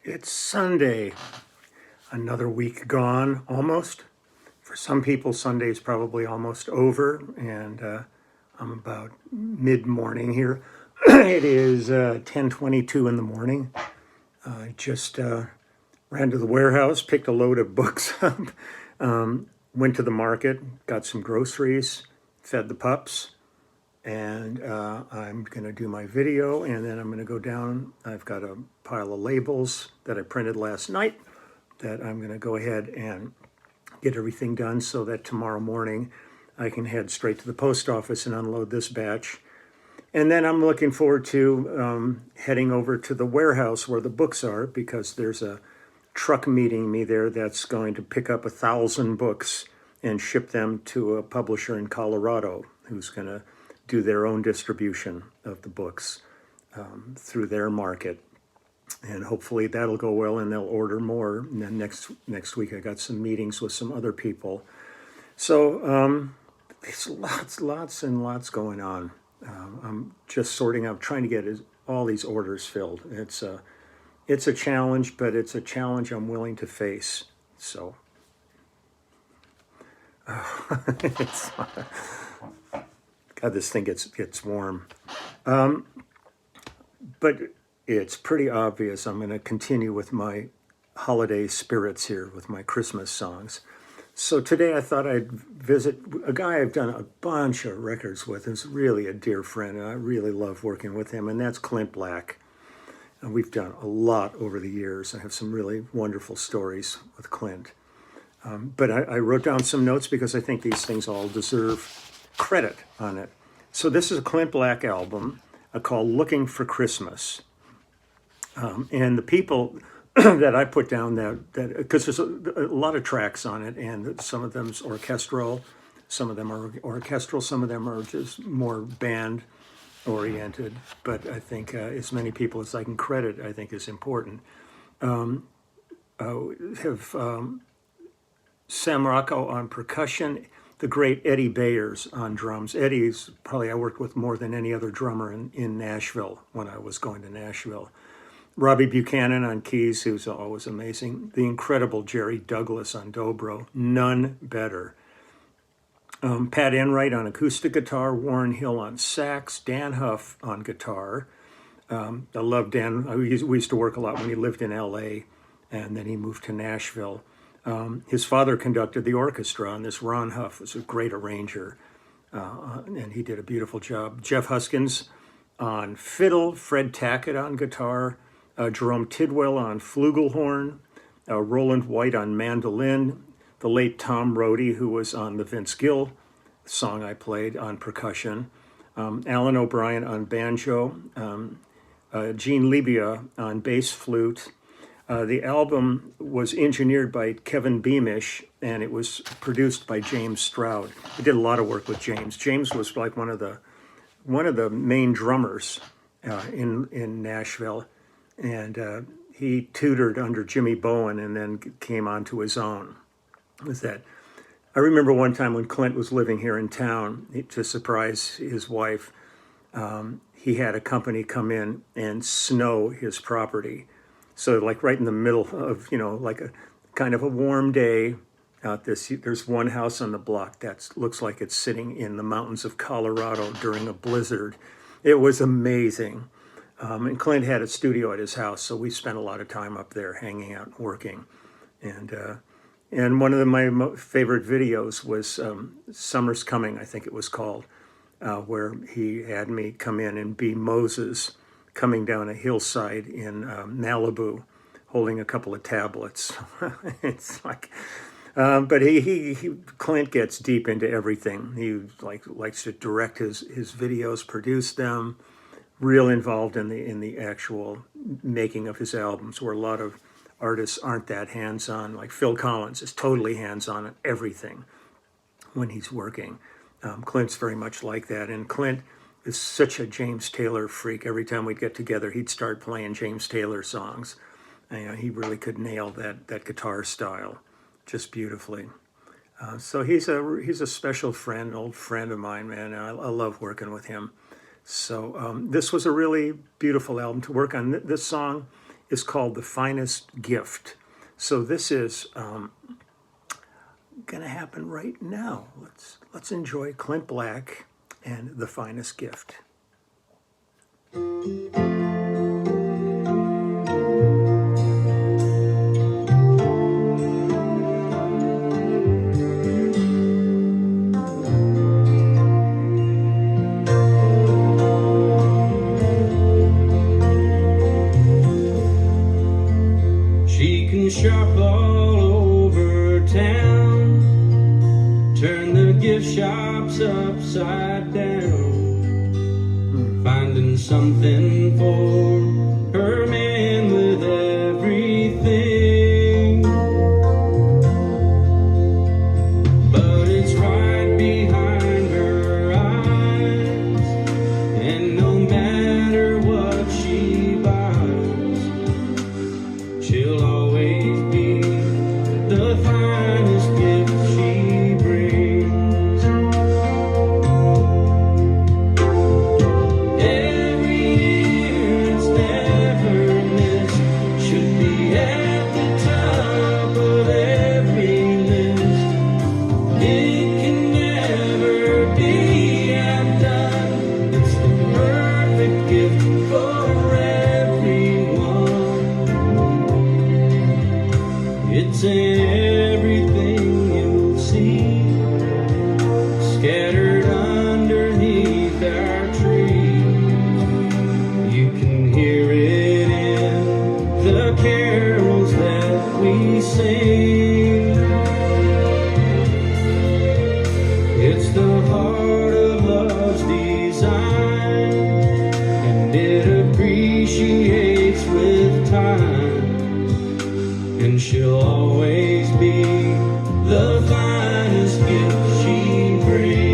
It's Sunday, another week gone almost. For some people, Sunday's probably almost over, and I'm about mid-morning here. It is 10:22 in the morning. I just ran to the warehouse, picked a load of books up, went to the market, got some groceries, fed the pups, and I'm going to do my video, and then I'm going to go down. I've got a pile of labels that I printed last night that I'm going to go ahead and get everything done so that tomorrow morning I can head straight to the post office and unload this batch. And then I'm looking forward to heading over to the warehouse where the books are, because there's a truck meeting me there that's going to pick up 1,000 books and ship them to a publisher in Colorado who's going to do their own distribution of the books through their market. And hopefully that'll go well and they'll order more. And then next week I got some meetings with some other people. So there's lots and lots going on. I'm just sorting out, trying to get all these orders filled. It's a challenge, but it's a challenge I'm willing to face. So it's, God, this thing gets warm. But it's pretty obvious I'm going to continue with my holiday spirits here with my Christmas songs. So today I thought I'd visit a guy I've done a bunch of records with. He's really a dear friend, and I really love working with him, and that's Clint Black. And we've done a lot over the years. I have some really wonderful stories with Clint. But I wrote down some notes because I think these things all deserve credit on it. So this is a Clint Black album called Looking for Christmas. And the people that I put down that because there's a lot of tracks on it, and some of them's orchestral, some of them are just more band oriented. But I think as many people as I can credit, I think is important. Have Sam Rocco on percussion, the great Eddie Bayers on drums. Eddie's probably I worked with more than any other drummer in Nashville when I was going to Nashville. Robbie Buchanan on keys, who's always amazing. The incredible Jerry Douglas on dobro, none better. Pat Enright on acoustic guitar, Warren Hill on sax, Dan Huff on guitar. I love Dan. We used to work a lot when he lived in LA, and then he moved to Nashville. His father conducted the orchestra on this. Ron Huff was a great arranger, and he did a beautiful job. Jeff Huskins on fiddle, Fred Tackett on guitar, Jerome Tidwell on flugelhorn, Roland White on mandolin, the late Tom Rohde, who was on the Vince Gill song I played, on percussion, Alan O'Brien on banjo, Gene Libia on bass flute. The album was engineered by Kevin Beamish, and it was produced by James Stroud. I did a lot of work with James. James was like one of the main drummers in Nashville, and he tutored under Jimmy Bowen and then came onto his own. Was that? I remember one time when Clint was living here in town, to surprise his wife, he had a company come in and snow his property. So like right in the middle of, like a kind of a warm day out there's one house on the block that looks like it's sitting in the mountains of Colorado during a blizzard. It was amazing. And Clint had a studio at his house, so we spent a lot of time up there hanging out and working. And one of my favorite videos was Summer's Coming, I think it was called, where he had me come in and be Moses coming down a hillside in Malibu, holding a couple of tablets. It's like, but Clint gets deep into everything. He likes to direct his videos, produce them, real involved in the actual making of his albums, where a lot of artists aren't that hands-on. Like Phil Collins is totally hands-on on everything when he's working. Clint's very much like that, and Clint is such a James Taylor freak. Every time we'd get together, he'd start playing James Taylor songs. And, he really could nail that guitar style just beautifully. So he's a special friend, old friend of mine, man. I love working with him. So this was a really beautiful album to work on. This song is called The Finest Gift. So this is going to happen right now. Let's enjoy Clint Black and The Finest Gift. She can shop all over town, turn the gift shops upside down, finding something for her man with everything. But it's right behind her eyes, and no matter what she buys, she'll always be the finest gift she brings. Every year it's never missed, should be at the top of every list. It can never be outdone, it's the perfect gift for everyone. It's in everything you'll see, scattered underneath our tree. You can hear it in the carols that we sing. It's the heart of love's design, and it appreciates with time. And she'll always be the finest gift she brings.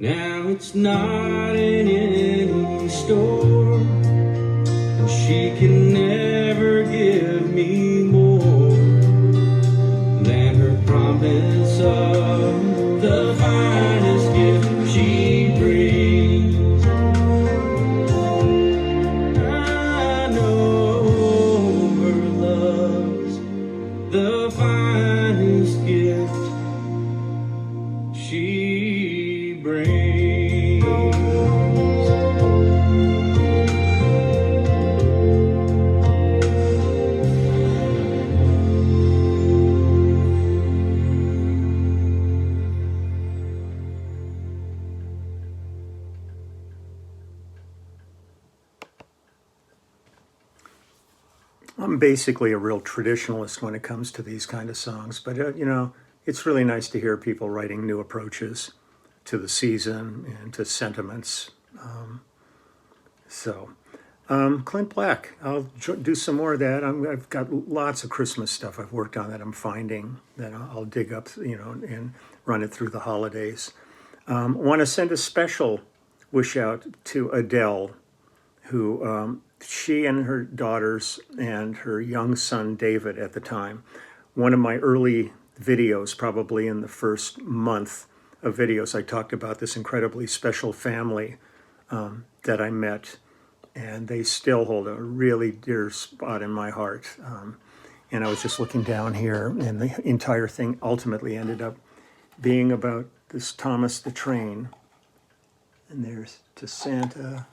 Now it's not in any store, and she can never give me more than her promise of the finest gift she brings. I know her love's the finest gift she brings. I'm basically a real traditionalist when it comes to these kind of songs, but it's really nice to hear people writing new approaches to the season and to sentiments. Clint Black, I'll do some more of that. I've got lots of Christmas stuff I've worked on that I'm finding that I'll dig up, and run it through the holidays. Want to send a special wish out to Adele, who she and her daughters and her young son David at the time, one of my early videos, probably in the first month of videos, I talked about this incredibly special family that I met, and they still hold a really dear spot in my heart. And I was just looking down here, and the entire thing ultimately ended up being about this Thomas the Train. And there's To Santa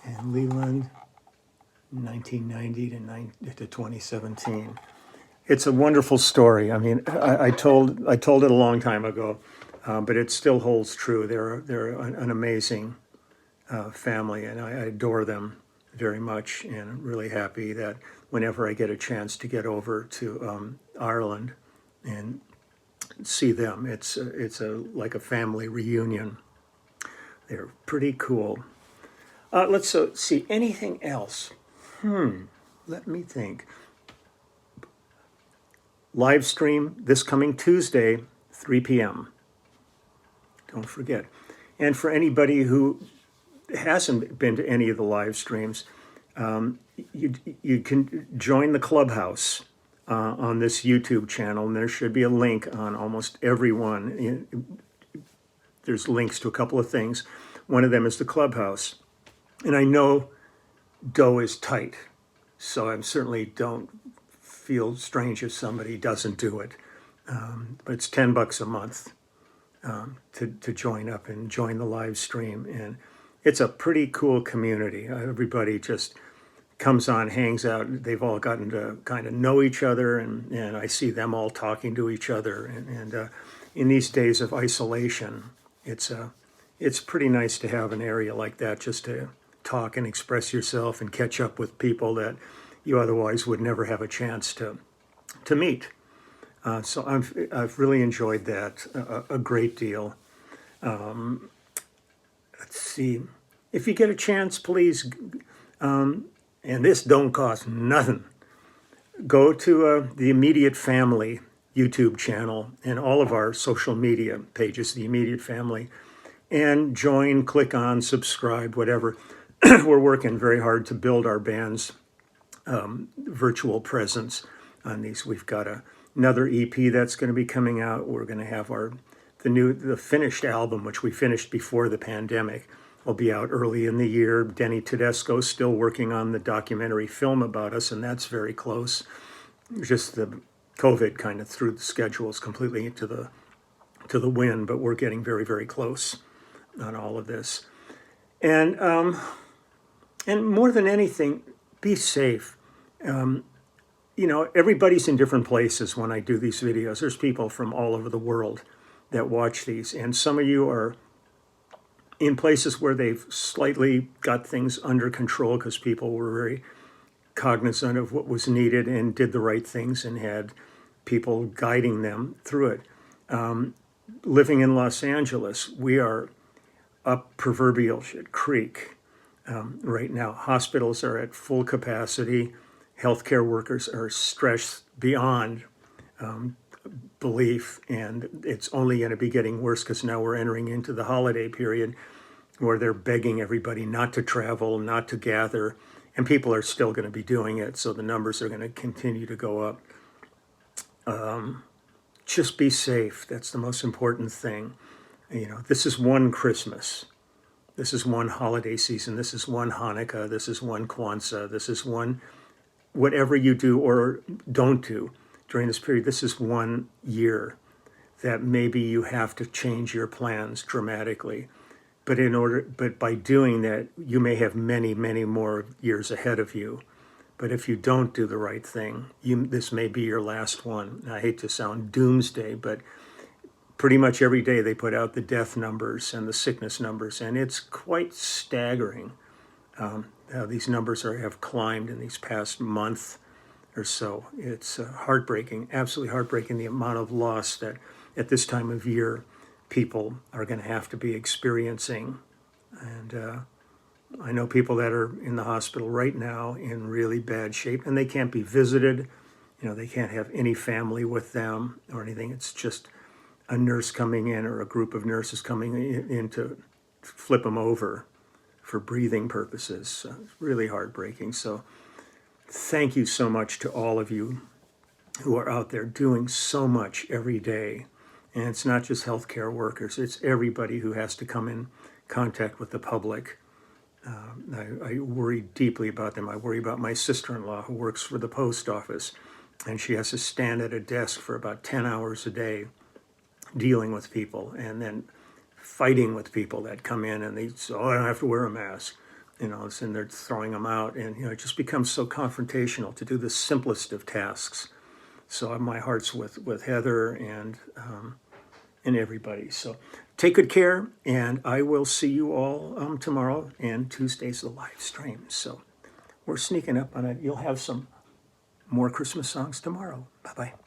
and Leland, 1990 to 2017. It's a wonderful story. I mean, I told it a long time ago, but it still holds true. They're an amazing family, and I adore them very much, and I'm really happy that whenever I get a chance to get over to Ireland and see them, it's like a family reunion. They're pretty cool. Let's see, anything else? Let me think. Live stream this coming Tuesday, 3 p.m. Don't forget. And for anybody who hasn't been to any of the live streams, you can join the clubhouse on this YouTube channel, and there should be a link on almost every one. There's links to a couple of things. One of them is the clubhouse. And I know dough is tight, so I certainly don't feel strange if somebody doesn't do it. But it's $10 a month to join up and join the live stream. And it's a pretty cool community. Everybody just comes on, hangs out. They've all gotten to kind of know each other, and I see them all talking to each other. And in these days of isolation, it's pretty nice to have an area like that just to talk and express yourself and catch up with people that you otherwise would never have a chance to meet. So I've really enjoyed that a great deal. Let's see, if you get a chance, please, and this don't cost nothing, go to the Immediate Family YouTube channel and all of our social media pages, the Immediate Family, and join, click on, subscribe, whatever. We're working very hard to build our band's virtual presence on these. We've got another EP that's going to be coming out. We're going to have the finished album, which we finished before the pandemic, will be out early in the year. Denny Tedesco's still working on the documentary film about us, and that's very close. Just the COVID kind of threw the schedules completely to the wind, but we're getting very, very close on all of this. And more than anything, be safe. Everybody's in different places when I do these videos. There's people from all over the world that watch these, and some of you are in places where they've slightly got things under control because people were very cognizant of what was needed and did the right things and had people guiding them through it. Living in Los Angeles, we are up proverbial shit creek right now. Hospitals are at full capacity. Healthcare workers are stressed beyond belief, and it's only going to be getting worse because now we're entering into the holiday period where they're begging everybody not to travel, not to gather, and people are still going to be doing it, so the numbers are going to continue to go up. Just be safe. That's the most important thing. This is one Christmas. This is one holiday season. This is one Hanukkah. This is one Kwanzaa. This is one whatever you do or don't do during this period. This is one year that maybe you have to change your plans dramatically. But by doing that, you may have many, many more years ahead of you. But if you don't do the right thing, this may be your last one. And I hate to sound doomsday, but pretty much every day they put out the death numbers and the sickness numbers, and it's quite staggering how these numbers have climbed in these past month or so. It's heartbreaking, absolutely heartbreaking, the amount of loss that at this time of year people are going to have to be experiencing. And I know people that are in the hospital right now in really bad shape, and they can't be visited. They can't have any family with them or anything. It's just a nurse coming in or a group of nurses coming in to flip them over for breathing purposes. It's really heartbreaking. So thank you so much to all of you who are out there doing so much every day. And it's not just healthcare workers, it's everybody who has to come in contact with the public. I worry deeply about them. I worry about my sister-in-law who works for the post office, and she has to stand at a desk for about 10 hours a day dealing with people and then fighting with people that come in and they say, oh, I don't have to wear a mask. And they're throwing them out. And, it just becomes so confrontational to do the simplest of tasks. So my heart's with Heather and everybody. So take good care, and I will see you all tomorrow and Tuesday's the live stream. So we're sneaking up on it. You'll have some more Christmas songs tomorrow. Bye-bye.